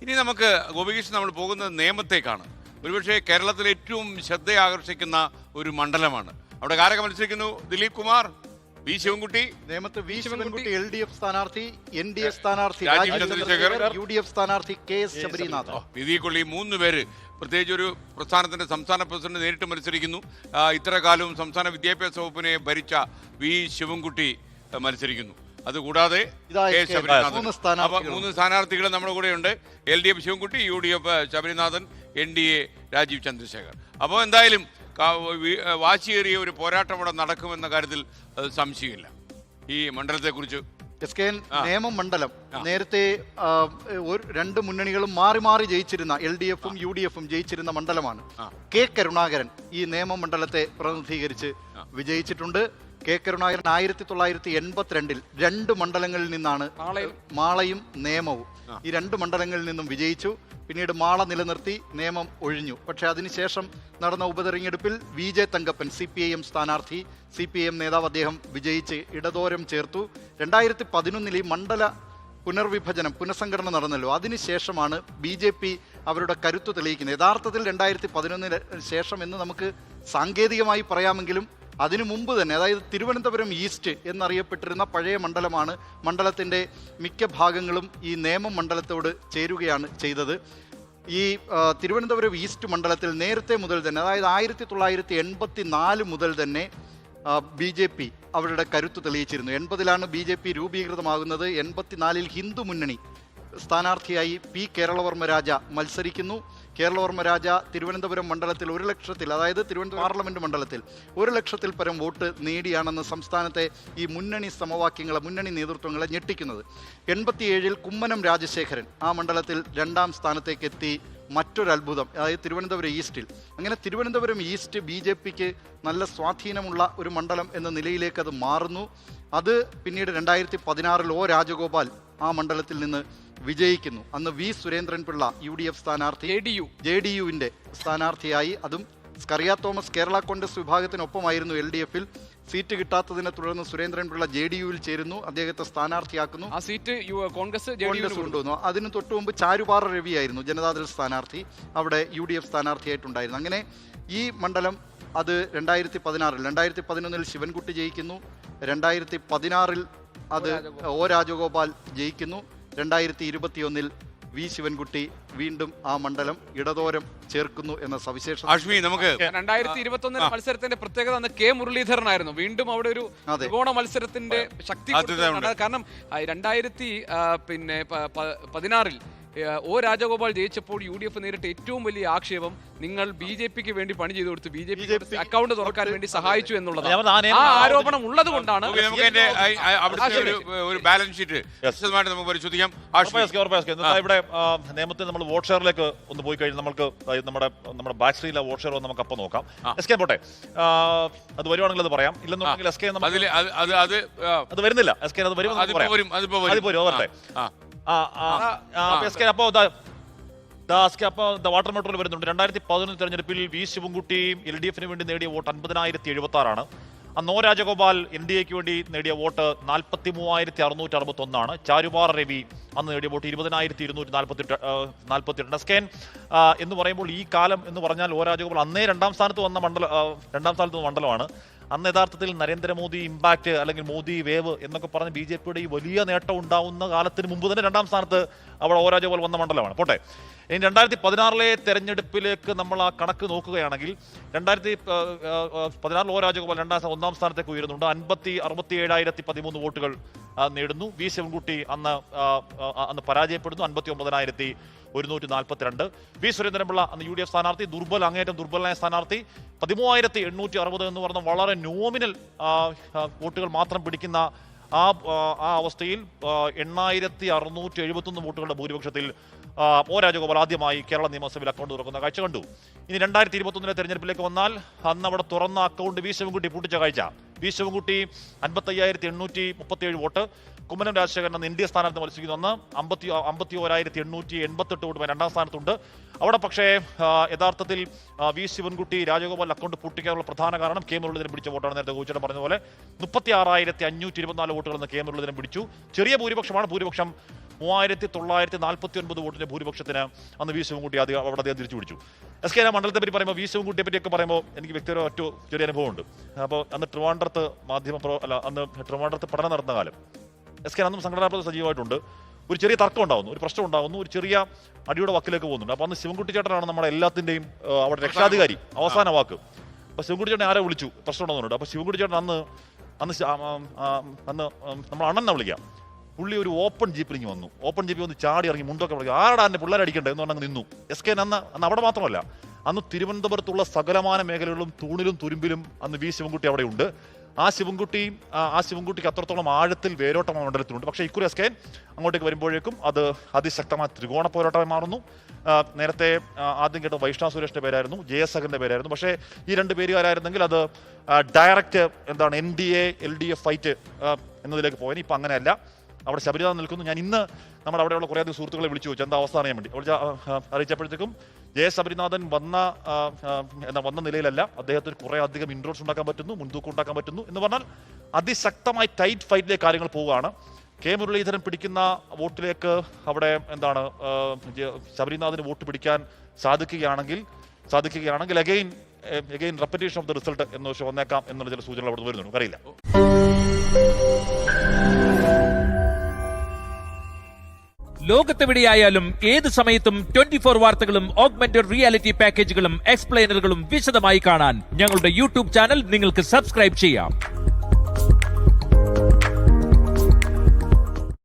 ഇനി നമുക്ക് ഗോപികൃഷ്ണൻ നമ്മൾ പോകുന്നത് നേമത്തേക്കാണ്. ഒരുപക്ഷെ കേരളത്തിലെ ഏറ്റവും ശ്രദ്ധ ആകർഷിക്കുന്ന ഒരു മണ്ഡലമാണ്. അവിടെ ആരൊക്കെ മത്സരിക്കുന്നു? ദിലീപ് കുമാർ, വി ശിവൻകുട്ടി. നേമത്ത് വി ശിവൻകുട്ടി LDF സ്ഥാനാർത്ഥി, NDA സ്ഥാനാർത്ഥി രാജീവ് ചന്ദ്രശേഖർ, UDF സ്ഥാനാർത്ഥി KS ശബരിനാഥ്. ഇതിൽ 3 പേര് പ്രത്യേകിച്ച് ഒരു പ്രസ്ഥാനത്തിന്റെ സംസ്ഥാന പ്രസിഡന്റ് നേരിട്ട് മത്സരിക്കുന്നു. ഇത്ര കാലവും സംസ്ഥാന വിദ്യാഭ്യാസ വകുപ്പിനെ ഭരിച്ച വി ശിവൻകുട്ടി മത്സരിക്കുന്നു. അതുകൂടാതെ അപ്പൊ 3 സ്ഥാനാർത്ഥികൾ നമ്മുടെ കൂടെയുണ്ട്. LDF Sivankutty, UDF Sabarinathan, NDA Rajeev Chandrasekhar. അപ്പോൾ എന്തായാലും വാശിയേറിയ ഒരു പോരാട്ടം അവിടെ നടക്കുമെന്ന കാര്യത്തിൽ സംശയമില്ല. ഈ മണ്ഡലത്തെക്കുറിച്ച് നേമം മണ്ഡലം നേരത്തെ 2 മുന്നണികളും മാറി മാറി ജയിച്ചിരുന്ന LDFും UDFും ജയിച്ചിരുന്ന മണ്ഡലമാണ്. K കരുണാകരൻ ഈ നേമം മണ്ഡലത്തെ പ്രതിനിധീകരിച്ച് വിജയിച്ചിട്ടുണ്ട്. K കരുണാകരൻ 1982 2 മണ്ഡലങ്ങളിൽ നിന്നാണ്, മാളയും നേമവും, ഈ 2 മണ്ഡലങ്ങളിൽ നിന്നും വിജയിച്ചു. പിന്നീട് മാള നിലനിർത്തി, നേമം ഒഴിഞ്ഞു. പക്ഷേ അതിനുശേഷം നടന്ന ഉപതെരഞ്ഞെടുപ്പിൽ VJ തങ്കപ്പൻ CPIM സ്ഥാനാർത്ഥി, CPIM നേതാവ്, അദ്ദേഹം വിജയിച്ച് ഇടതോരം ചേർത്തു. 2011 ഈ മണ്ഡല പുനർവിഭജനം, പുനഃസംഘടന നടന്നല്ലോ. അതിനുശേഷമാണ് BJP അവരുടെ കരുത്ത് തെളിയിക്കുന്നത്. യഥാർത്ഥത്തിൽ 2011 ശേഷം എന്ന് നമുക്ക് സാങ്കേതികമായി പറയാമെങ്കിലും അതിനു മുമ്പ് തന്നെ, അതായത് തിരുവനന്തപുരം ഈസ്റ്റ് എന്നറിയപ്പെട്ടിരുന്ന പഴയ മണ്ഡലമാണ്. മണ്ഡലത്തിൻ്റെ മിക്ക ഭാഗങ്ങളും ഈ നേമം മണ്ഡലത്തോട് ചേരുകയാണ് ചെയ്തത്. ഈ തിരുവനന്തപുരം ഈസ്റ്റ് മണ്ഡലത്തിൽ നേരത്തെ മുതൽ തന്നെ, അതായത് 1984 മുതൽ തന്നെ BJP അവരുടെ കരുത്ത് തെളിയിച്ചിരുന്നു. 80-ലാണ് BJP രൂപീകൃതമാകുന്നത്. 84-ൽ ഹിന്ദു മുന്നണി സ്ഥാനാർത്ഥിയായി P കേരളവർമ്മ രാജ മത്സരിക്കുന്നു. കേരളവർമ്മ രാജ തിരുവനന്തപുരം മണ്ഡലത്തിൽ 1 ലക്ഷത്തിൽ, അതായത് തിരുവനന്തപുരം പാർലമെന്റ് മണ്ഡലത്തിൽ 1 ലക്ഷത്തിൽ പരം വോട്ട് നേടിയാണെന്ന് സംസ്ഥാനത്തെ ഈ മുന്നണി സമവാക്യങ്ങളെ, മുന്നണി നേതൃത്വങ്ങളെ ഞെട്ടിക്കുന്നത്. 87-ൽ കുമ്മനം രാജശേഖരൻ ആ മണ്ഡലത്തിൽ 2ാം സ്ഥാനത്തേക്ക് എത്തി. മറ്റൊരു അത്ഭുതം, അതായത് തിരുവനന്തപുരം ഈസ്റ്റിൽ. അങ്ങനെ തിരുവനന്തപുരം ഈസ്റ്റ് BJPക്ക് നല്ല സ്വാധീനമുള്ള ഒരു മണ്ഡലം എന്ന നിലയിലേക്ക് അത് മാറുന്നു. അത് പിന്നീട് 2016-ൽ O രാജഗോപാൽ ആ മണ്ഡലത്തിൽ നിന്ന് വിജയിക്കുന്നു. അന്ന് V സുരേന്ദ്രൻപിള്ള UDF സ്ഥാനാർത്ഥി, JDUവിൻ്റെ സ്ഥാനാർത്ഥിയായി. അതും സ്കറിയ തോമസ് കേരള കോൺഗ്രസ് വിഭാഗത്തിനൊപ്പമായിരുന്നു LDFൽ. സീറ്റ് കിട്ടാത്തതിനെ തുടർന്ന് സുരേന്ദ്രൻപിള്ള JDUവിൽ ചേരുന്നു. അദ്ദേഹത്തെ സ്ഥാനാർത്ഥിയാക്കുന്നു. ആ സീറ്റ് കോൺഗ്രസ് കൊണ്ടുവന്നു. അതിന് തൊട്ടു മുമ്പ് ചാരുപാറ രവിയായിരുന്നു ജനതാദൾ സ്ഥാനാർത്ഥി, അവിടെ UDF സ്ഥാനാർത്ഥിയായിട്ടുണ്ടായിരുന്നു. അങ്ങനെ ഈ മണ്ഡലം അത് 2011-ൽ ശിവൻകുട്ടി ജയിക്കുന്നു. 2016-ൽ അത് O രാജഗോപാൽ ജയിക്കുന്നു. 2021-ൽ V ശിവൻകുട്ടി വീണ്ടും ആ മണ്ഡലം ഇടതോരം ചേർക്കുന്നു എന്ന സവിശേഷത. 2021 മത്സരത്തിന്റെ പ്രത്യേകത അന്ന് K മുരളീധരനായിരുന്നു. വീണ്ടും അവിടെ ഒരു ത്രികോണ മത്സരത്തിന്റെ ശക്തി. കാരണം 2016-ൽ O രാജഗോപാൽ ജയിച്ചപ്പോൾ UDF നേരിട്ട് ഏറ്റവും വലിയ ആക്ഷേപം, നിങ്ങൾ BJPക്ക് വേണ്ടി പണി ചെയ്തു കൊടുത്തു, BJP അക്കൗണ്ട് തുറക്കാൻ വേണ്ടി സഹായിച്ചു എന്നുള്ളതാണ്. ആ ആരോപണം ഉള്ളത് കൊണ്ടാണ് ഒരു ബാലൻസ് ഷീറ്റ് നമുക്ക് പരിശോധിക്കാം. ഇവിടെ നിയമത്തിൽ നമ്മൾ വോട്ട് ഷെയറിലേക്ക് ഒന്ന് പോയി കഴിഞ്ഞാൽ നമുക്ക് നമ്മുടെ ബാക്ക് സ്ക്രീനിലെ വോട്ട് ഷെയർ നമുക്ക് അപ്പം നോക്കാം. SK പോട്ടെ, അത് വരുവാണെങ്കിൽ അത് പറയാം. ഇല്ലെന്നുണ്ടെങ്കിൽ SK അത് വരുന്നില്ല. SK അത് വരും. വാട്ടർ മെട്രോയിൽ വരുന്നുണ്ട്. 2011 തെരഞ്ഞെടുപ്പിൽ V ശിവൻകുട്ടിയും LDFന് വേണ്ടി നേടിയ വോട്ട് 50,076. അന്ന് O രാജഗോപാൽ NDAക്ക് വേണ്ടി നേടിയ വോട്ട് 43,661. ചാരുപാറ രവി അന്ന് നേടിയ വോട്ട് 20,242. സ്കേൻ എന്ന് പറയുമ്പോൾ ഈ കാലം എന്ന് പറഞ്ഞാൽ O രാജഗോപാൽ അന്നേ 2ാം സ്ഥാനത്ത് വന്ന മണ്ഡലമാണ്. അന്ന് യഥാർത്ഥത്തിൽ നരേന്ദ്രമോദി ഇമ്പാക്ട് അല്ലെങ്കിൽ മോദി വേവ് എന്നൊക്കെ പറഞ്ഞ് BJPയുടെ ഈ വലിയ നേട്ടം ഉണ്ടാവുന്ന കാലത്തിന് മുമ്പ് തന്നെ 2ാം സ്ഥാനത്ത് അവിടെ O രാജഗോപാൽ വന്ന മണ്ഡലമാണ്. പോട്ടെ, ഇനി 2016-ലെ തെരഞ്ഞെടുപ്പിലേക്ക് നമ്മൾ ആ കണക്ക് നോക്കുകയാണെങ്കിൽ 2016 O രാജഗോപാൽ 1ാം സ്ഥാനത്തേക്ക് ഉയരുന്നുണ്ട്. 67,013 വോട്ടുകൾ നേടുന്നു. V ശിവൻകുട്ടി അന്ന് പരാജയപ്പെടുന്നു. 59,142. V സുരേന്ദ്രൻപിള്ള അന്ന് UDF സ്ഥാനാർത്ഥി, അങ്ങേയറ്റം ദുർബലനായ സ്ഥാനാർത്ഥി. 13,860 എന്ന് പറഞ്ഞ വളരെ നോമിനൽ വോട്ടുകൾ മാത്രം പിടിക്കുന്ന ആ അവസ്ഥയിൽ 8,671 വോട്ടുകളുടെ ഭൂരിപക്ഷത്തിൽ O രാജഗോപാൽ ആദ്യമായി കേരള നിയമസഭയിൽ അക്കൗണ്ട് തുറക്കുന്ന കാഴ്ച കണ്ടു. ഇനി 2021-ലെ തെരഞ്ഞെടുപ്പിലേക്ക് വന്നാൽ അന്ന് അവിടെ തുറന്ന അക്കൗണ്ട് V ശിവൻകുട്ടി പൂട്ടിച്ച കാഴ്ച. V Sivankutty 55,837 vote. കുമ്മനം രാജശേഖരൻ അന്ന് NDA സ്ഥാനാർത്ഥി മത്സരിക്കുന്നു. അന്ന് 51,888 വോട്ടുമായി 2ാം സ്ഥാനത്തുണ്ട്. അവിടെ പക്ഷേ യഥാർത്ഥത്തിൽ V ശിവൻകുട്ടി രാജഗോപാൽ അക്കൗണ്ട് പൂട്ടിക്കാനുള്ള പ്രധാന കാരണം K മുരളീധരൻ പിടിച്ച വോട്ടാണ്. നേരത്തെ ഗോവിച്ചേട്ടൻ പറഞ്ഞതുപോലെ 36,524 വോട്ടുകൾ K മുരളീധരൻ പിടിച്ചു. ചെറിയ ഭൂരിപക്ഷമാണ്. ഭൂരിപക്ഷം 3949 വോട്ടിന്റെ ഭൂരിപക്ഷത്തിന് അന്ന് വി ശിവൻകുട്ടി അവിടെ അദ്ദേഹം തിരിച്ചു പിടിച്ചു. SK മണ്ഡലത്തെ പറ്റി പറയുമ്പോൾ വി ശിവൻകുട്ടിയെ പറ്റിയൊക്കെ പറയുമ്പോൾ എനിക്ക് വ്യക്തിപരമായിട്ട് ചെറിയ അനുഭവമുണ്ട്. അപ്പോൾ അന്ന് ട്രിവാൻഡ്രത്ത് ട്രിവാൻഡ്രത്ത് പഠനം നടന്ന കാലം SK അന്നും സംഘടനാ സജീവമായിട്ടുണ്ട്. ഒരു ചെറിയ തർക്കം ഉണ്ടാകുന്നു, ഒരു പ്രശ്നം ഉണ്ടാകുന്നു, ഒരു ചെറിയ അടിയുടെ വക്കിലേക്ക് പോകുന്നുണ്ട്. അപ്പോൾ അന്ന് ശിവൻകുട്ടി ചേട്ടനാണ് നമ്മുടെ എല്ലാത്തിൻ്റെയും അവിടെ രക്ഷാധികാരി, അവസാന വാക്ക്. അപ്പോൾ ശിവൻകുട്ടി ചേട്ടൻ ആരെ വിളിച്ചു, പ്രശ്നം ഉണ്ടാകുന്നുണ്ട്. അപ്പോൾ ശിവൻകുട്ടി ചേട്ടൻ അന്ന് നമ്മൾ അണ്ണനെ വിളിക്കാം, പുള്ളി ഒരു ഓപ്പൺ ജീപ്പിലിങ്ങ് വന്നു. ഓപ്പൺ ജീപ്പിൽ വന്ന് ചാടി ഇറങ്ങി മുണ്ടൊക്കെ വിളിക്കും, ആരാടാ എന്നെ പിള്ളേർ അടിക്കണ്ടേ എന്ന് പറഞ്ഞാൽ നിന്നു. SK അന്ന് അവിടെ മാത്രമല്ല, അന്ന് തിരുവനന്തപുരത്തുള്ള സകലമാന മേഖലകളിലും തൂണിലും തുരുമ്പിലും അന്ന് വി ശിവൻകുട്ടി അവിടെ ഉണ്ട്. ആ ശിവൻകുട്ടിക്ക് അത്രത്തോളം ആഴത്തിൽ വേരോട്ട മണ്ഡലത്തിലുണ്ട്. പക്ഷേ ഇക്കുറി SK അങ്ങോട്ടേക്ക് വരുമ്പോഴേക്കും അത് അതിശക്തമായ ത്രികോണ പോരാട്ടമായി മാറുന്നു. നേരത്തെ ആദ്യം കേട്ട വൈഷ്ണവ് സുരേഷിന്റെ പേരായിരുന്നു, JS അഗറിന്റെ പേരായിരുന്നു. പക്ഷേ ഈ രണ്ട് പേരുകാരായിരുന്നെങ്കിൽ അത് ഡയറക്റ്റ് NDA LDF ഫൈറ്റ് എന്നതിലേക്ക് പോയതിന് ഇപ്പം അങ്ങനെയല്ല. അവിടെ ശബരിനാഥൻ നിൽക്കുന്നു. ഞാൻ ഇന്ന് നമ്മുടെ അവിടെയുള്ള കുറേ അധികം സുഹൃത്തുക്കളെ വിളിച്ചു ചോദിച്ചു എന്താ അവസ്ഥ അറിയാൻ വേണ്ടി. അറിയിച്ചപ്പോഴത്തേക്കും ശബരിനാഥൻ വന്ന നിലയിലല്ല, അദ്ദേഹത്തിന് കുറേ അധികം ഇൻട്രോസ് ഉണ്ടാക്കാൻ പറ്റുന്നു, മുൻതൂക്കം ഉണ്ടാക്കാൻ പറ്റുന്നു എന്ന് പറഞ്ഞാൽ അതിശക്തമായി ടൈറ്റ് ഫൈറ്റിലേക്ക് കാര്യങ്ങൾ പോവുകയാണ്. മുരളീധരൻ പിടിക്കുന്ന വോട്ടിലേക്ക് അവിടെ ശബരിനാഥിന് വോട്ട് പിടിക്കാൻ സാധിക്കുകയാണെങ്കിൽ again repetition of the result എന്ന് വെച്ചാൽ വന്നേക്കാം എന്നുള്ള ചില സൂചനകൾ അവിടെ വരുന്നുണ്ട്. അറിയില്ല. ലോകത്തെവിടെയായാലും ഏത് സമയത്തും 24 വാർത്തകളും ഓഗ്മെന്റഡ് റിയാലിറ്റി പാക്കേജുകളും എക്സ്പ്ലെയിനറുകളും വിശദമായി കാണാൻ ഞങ്ങളുടെ യൂട്യൂബ് ചാനൽ നിങ്ങൾക്ക് സബ്സ്ക്രൈബ് ചെയ്യാം.